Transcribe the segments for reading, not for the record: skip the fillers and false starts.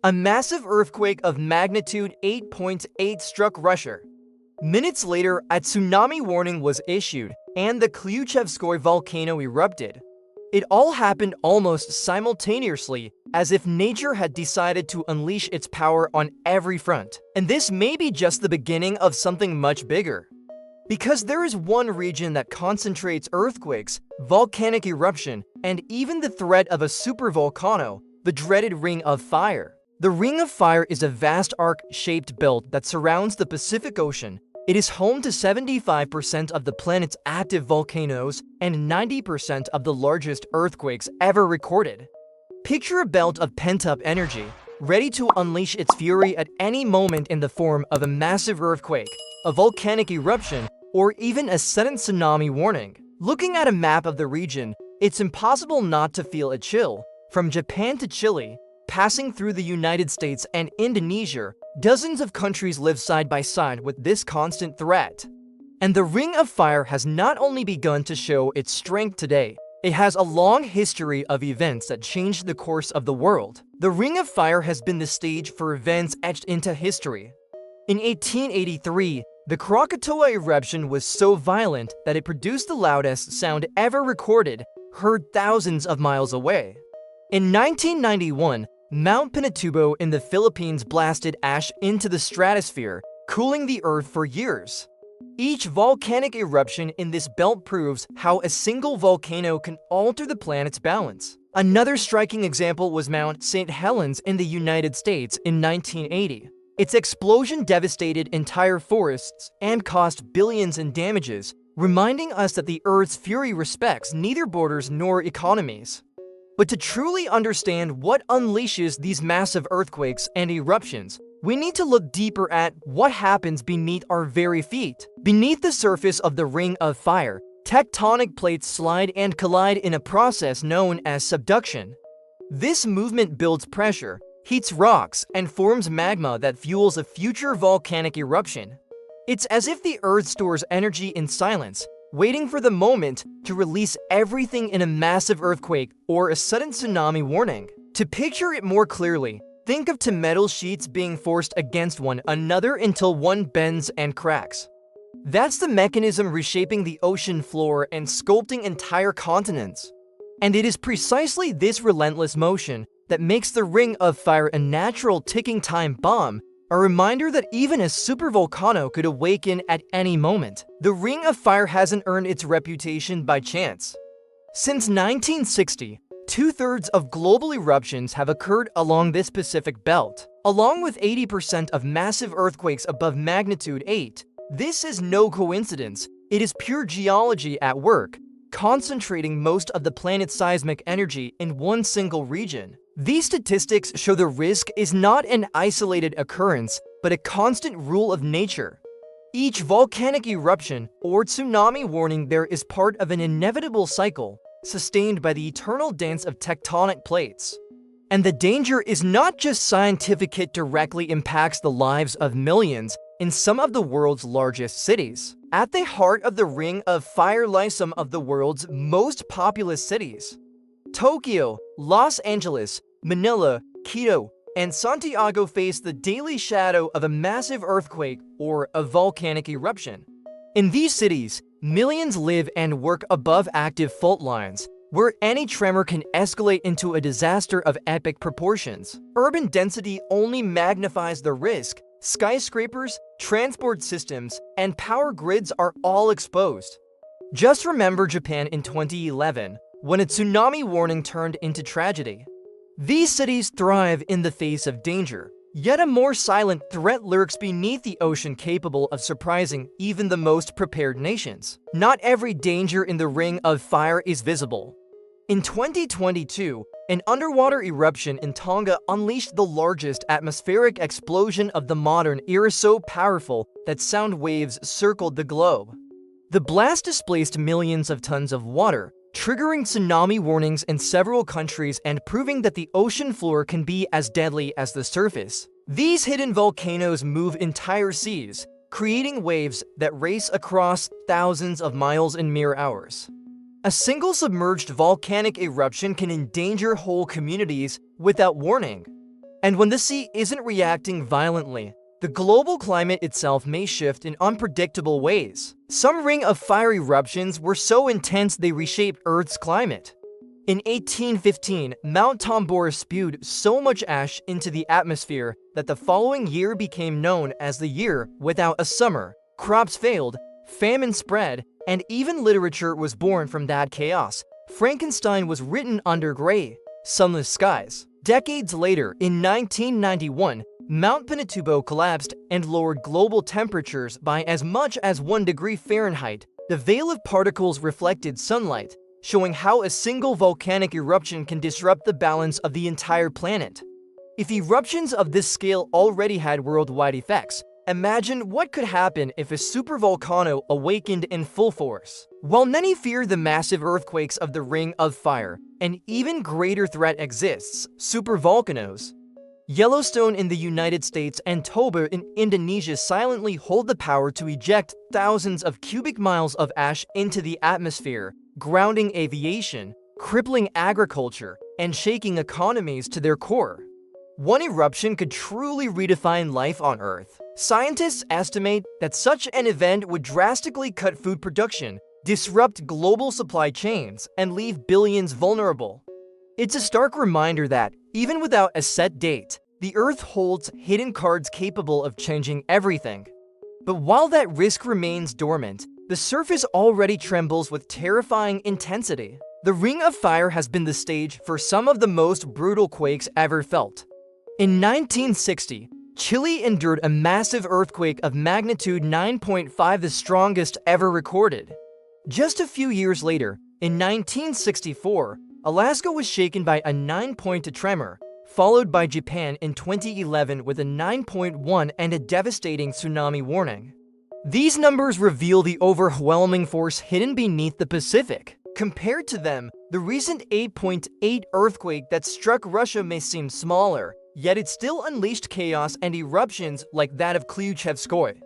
A massive earthquake of magnitude 8.8 struck Russia. Minutes later, a tsunami warning was issued, and the Klyuchevskoy volcano erupted. It all happened almost simultaneously, as if nature had decided to unleash its power on every front. And this may be just the beginning of something much bigger. Because there is one region that concentrates earthquakes, volcanic eruption, and even the threat of a supervolcano, the dreaded Ring of Fire. The Ring of Fire is a vast arc-shaped belt that surrounds the Pacific Ocean. It is home to 75% of the planet's active volcanoes and 90% of the largest earthquakes ever recorded. Picture a belt of pent-up energy, ready to unleash its fury at any moment in the form of a massive earthquake, a volcanic eruption, or even a sudden tsunami warning. Looking at a map of the region, it's impossible not to feel a chill. From Japan to Chile, passing through the United States and Indonesia, dozens of countries live side by side with this constant threat. And the Ring of Fire has not only begun to show its strength today, it has a long history of events that changed the course of the world. The Ring of Fire has been the stage for events etched into history. In 1883, the Krakatoa eruption was so violent that it produced the loudest sound ever recorded, heard thousands of miles away. In 1991, Mount Pinatubo in the Philippines blasted ash into the stratosphere, cooling the Earth for years. Each volcanic eruption in this belt proves how a single volcano can alter the planet's balance. Another striking example was Mount St. Helens in the United States in 1980. Its explosion devastated entire forests and cost billions in damages, reminding us that the Earth's fury respects neither borders nor economies. But to truly understand what unleashes these massive earthquakes and eruptions, we need to look deeper at what happens beneath our very feet. Beneath the surface of the Ring of Fire, tectonic plates slide and collide in a process known as subduction. This movement builds pressure, heats rocks, and forms magma that fuels a future volcanic eruption. It's as if the Earth stores energy in silence, waiting for the moment to release everything in a massive earthquake or a sudden tsunami warning. To picture it more clearly, think of two metal sheets being forced against one another until one bends and cracks. That's the mechanism reshaping the ocean floor and sculpting entire continents. And it is precisely this relentless motion that makes the Ring of Fire a natural ticking time bomb, a reminder that even a supervolcano could awaken at any moment. The Ring of Fire hasn't earned its reputation by chance. Since 1960, two-thirds of global eruptions have occurred along this Pacific belt. Along with 80% of massive earthquakes above magnitude 8, this is no coincidence. It is pure geology at work, concentrating most of the planet's seismic energy in one single region. These statistics show the risk is not an isolated occurrence, but a constant rule of nature. Each volcanic eruption or tsunami warning there is part of an inevitable cycle, sustained by the eternal dance of tectonic plates. And the danger is not just scientific, it directly impacts the lives of millions in some of the world's largest cities. At the heart of the Ring of Fire lie some of the world's most populous cities. Tokyo, Los Angeles, Manila, Quito, and Santiago face the daily shadow of a massive earthquake or a volcanic eruption. In these cities, millions live and work above active fault lines, where any tremor can escalate into a disaster of epic proportions. Urban density only magnifies the risk. Skyscrapers, transport systems, and power grids are all exposed. Just remember Japan in 2011, when a tsunami warning turned into tragedy. These cities thrive in the face of danger, yet a more silent threat lurks beneath the ocean, capable of surprising even the most prepared nations. Not every danger in the Ring of Fire is visible. In 2022, an underwater eruption in Tonga unleashed the largest atmospheric explosion of the modern era, so powerful that sound waves circled the globe. The blast displaced millions of tons of water, triggering tsunami warnings in several countries and proving that the ocean floor can be as deadly as the surface. These hidden volcanoes move entire seas, creating waves that race across thousands of miles in mere hours. A single submerged volcanic eruption can endanger whole communities without warning. And when the sea isn't reacting violently, the global climate itself may shift in unpredictable ways. Some ring of fire eruptions were so intense they reshaped Earth's climate. In 1815, Mount Tambora spewed so much ash into the atmosphere that the following year became known as the year without a summer. Crops failed, famine spread, and even literature was born from that chaos. Frankenstein was written under gray, sunless skies. Decades later, in 1991, Mount Pinatubo collapsed and lowered global temperatures by as much as 1 degree Fahrenheit. The veil of particles reflected sunlight, showing how a single volcanic eruption can disrupt the balance of the entire planet. If eruptions of this scale already had worldwide effects, imagine what could happen if a supervolcano awakened in full force. While many fear the massive earthquakes of the Ring of Fire, an even greater threat exists: supervolcanoes. Yellowstone in the United States and Toba in Indonesia silently hold the power to eject thousands of cubic miles of ash into the atmosphere, grounding aviation, crippling agriculture, and shaking economies to their core. One eruption could truly redefine life on Earth. Scientists estimate that such an event would drastically cut food production, disrupt global supply chains, and leave billions vulnerable. It's a stark reminder that, even without a set date, the Earth holds hidden cards capable of changing everything. But while that risk remains dormant, the surface already trembles with terrifying intensity. The Ring of Fire has been the stage for some of the most brutal quakes ever felt. In 1960, Chile endured a massive earthquake of magnitude 9.5, the strongest ever recorded. Just a few years later, in 1964, Alaska was shaken by a 9-point tremor, followed by Japan in 2011 with a 9.1 and a devastating tsunami warning. These numbers reveal the overwhelming force hidden beneath the Pacific. Compared to them, the recent 8.8 earthquake that struck Russia may seem smaller, yet it still unleashed chaos and eruptions like that of Klyuchevskoye.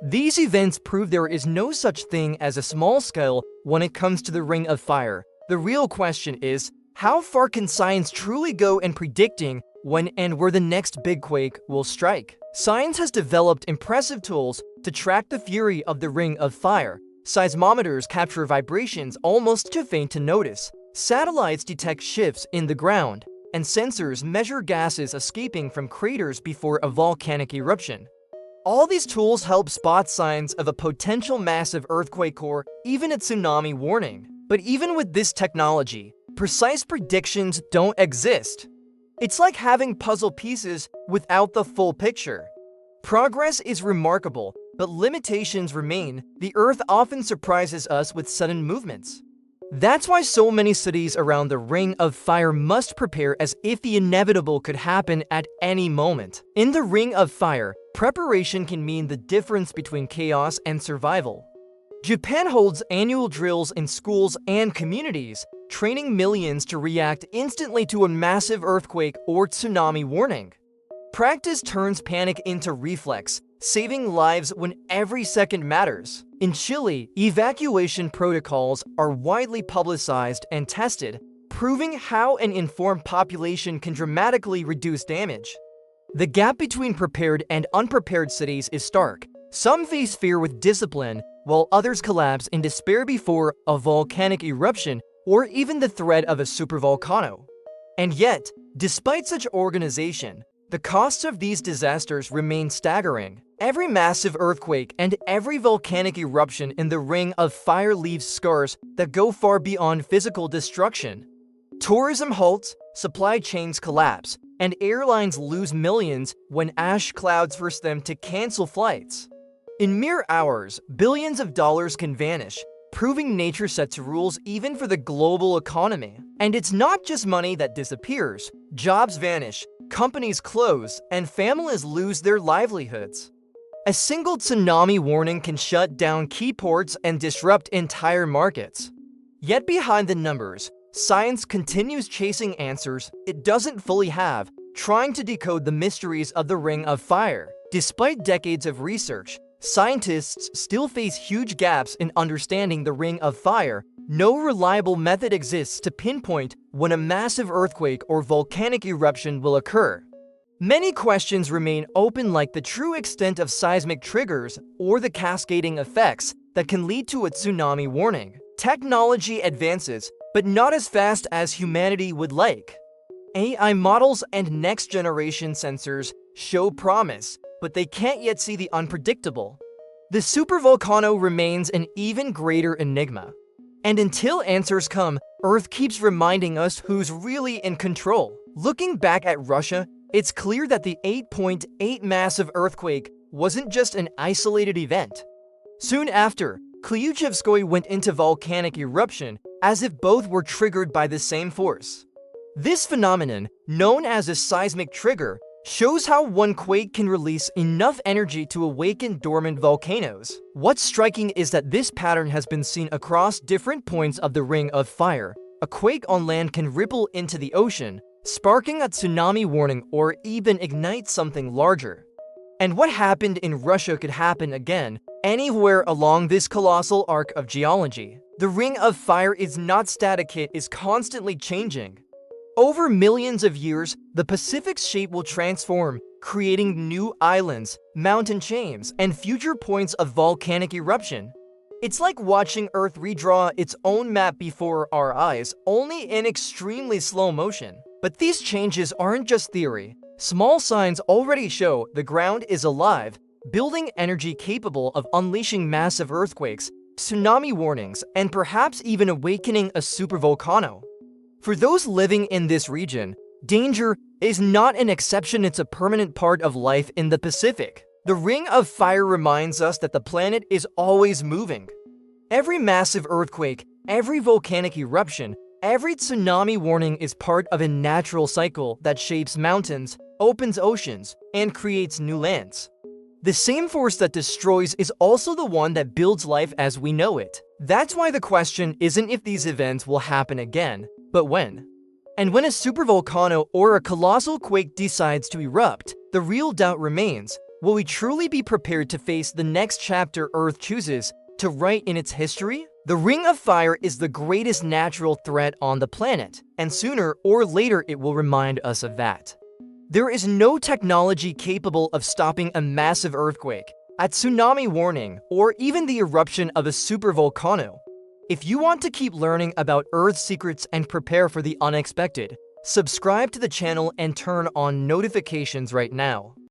These events prove there is no such thing as a small scale when it comes to the Ring of Fire. The real question is, how far can science truly go in predicting when and where the next big quake will strike? Science has developed impressive tools to track the fury of the Ring of Fire. Seismometers capture vibrations almost too faint to notice. Satellites detect shifts in the ground, and sensors measure gases escaping from craters before a volcanic eruption. All these tools help spot signs of a potential massive earthquake or even a tsunami warning. But even with this technology, precise predictions don't exist. It's like having puzzle pieces without the full picture. Progress is remarkable, but limitations remain. The Earth often surprises us with sudden movements. That's why so many cities around the Ring of Fire must prepare as if the inevitable could happen at any moment. In the Ring of Fire, preparation can mean the difference between chaos and survival. Japan holds annual drills in schools and communities, training millions to react instantly to a massive earthquake or tsunami warning. Practice turns panic into reflex, saving lives when every second matters. In Chile, evacuation protocols are widely publicized and tested, proving how an informed population can dramatically reduce damage. The gap between prepared and unprepared cities is stark. Some face fear with discipline, while others collapse in despair before a volcanic eruption or even the threat of a supervolcano. And yet, despite such organization, the costs of these disasters remain staggering. Every massive earthquake and every volcanic eruption in the Ring of Fire leaves scars that go far beyond physical destruction. Tourism halts, supply chains collapse, and airlines lose millions when ash clouds force them to cancel flights. In mere hours, billions of dollars can vanish, proving nature sets rules even for the global economy. And it's not just money that disappears. Jobs vanish, companies close, and families lose their livelihoods. A single tsunami warning can shut down key ports and disrupt entire markets. Yet behind the numbers, science continues chasing answers it doesn't fully have, trying to decode the mysteries of the Ring of Fire. Despite decades of research, scientists still face huge gaps in understanding the Ring of Fire. No reliable method exists to pinpoint when a massive earthquake or volcanic eruption will occur. Many questions remain open, like the true extent of seismic triggers or the cascading effects that can lead to a tsunami warning. Technology advances, but not as fast as humanity would like. AI models and next-generation sensors show promise, but they can't yet see the unpredictable. The supervolcano remains an even greater enigma. And until answers come, Earth keeps reminding us who's really in control. Looking back at Russia, it's clear that the 8.8 massive earthquake wasn't just an isolated event. Soon after, Klyuchevskoye went into volcanic eruption, as if both were triggered by the same force. This phenomenon, known as a seismic trigger, shows how one quake can release enough energy to awaken dormant volcanoes. What's striking is that this pattern has been seen across different points of the Ring of Fire. A quake on land can ripple into the ocean, sparking a tsunami warning or even ignite something larger. And what happened in Russia could happen again anywhere along this colossal arc of geology. The Ring of Fire is not static, it is constantly changing. Over millions of years, the Pacific's shape will transform, creating new islands, mountain chains, and future points of volcanic eruption. It's like watching Earth redraw its own map before our eyes, only in extremely slow motion. But these changes aren't just theory. Small signs already show the ground is alive, building energy capable of unleashing massive earthquakes, tsunami warnings, and perhaps even awakening a supervolcano. For those living in this region, danger is not an exception, it's a permanent part of life in the Pacific. The Ring of Fire reminds us that the planet is always moving. Every massive earthquake, every volcanic eruption, every tsunami warning is part of a natural cycle that shapes mountains, opens oceans, and creates new lands. The same force that destroys is also the one that builds life as we know it. That's why the question isn't if these events will happen again, but when. And when a supervolcano or a colossal quake decides to erupt, the real doubt remains: will we truly be prepared to face the next chapter Earth chooses to write in its history? The Ring of Fire is the greatest natural threat on the planet, and sooner or later it will remind us of that. There is no technology capable of stopping a massive earthquake, a tsunami warning, or even the eruption of a supervolcano. If you want to keep learning about Earth's secrets and prepare for the unexpected, subscribe to the channel and turn on notifications right now.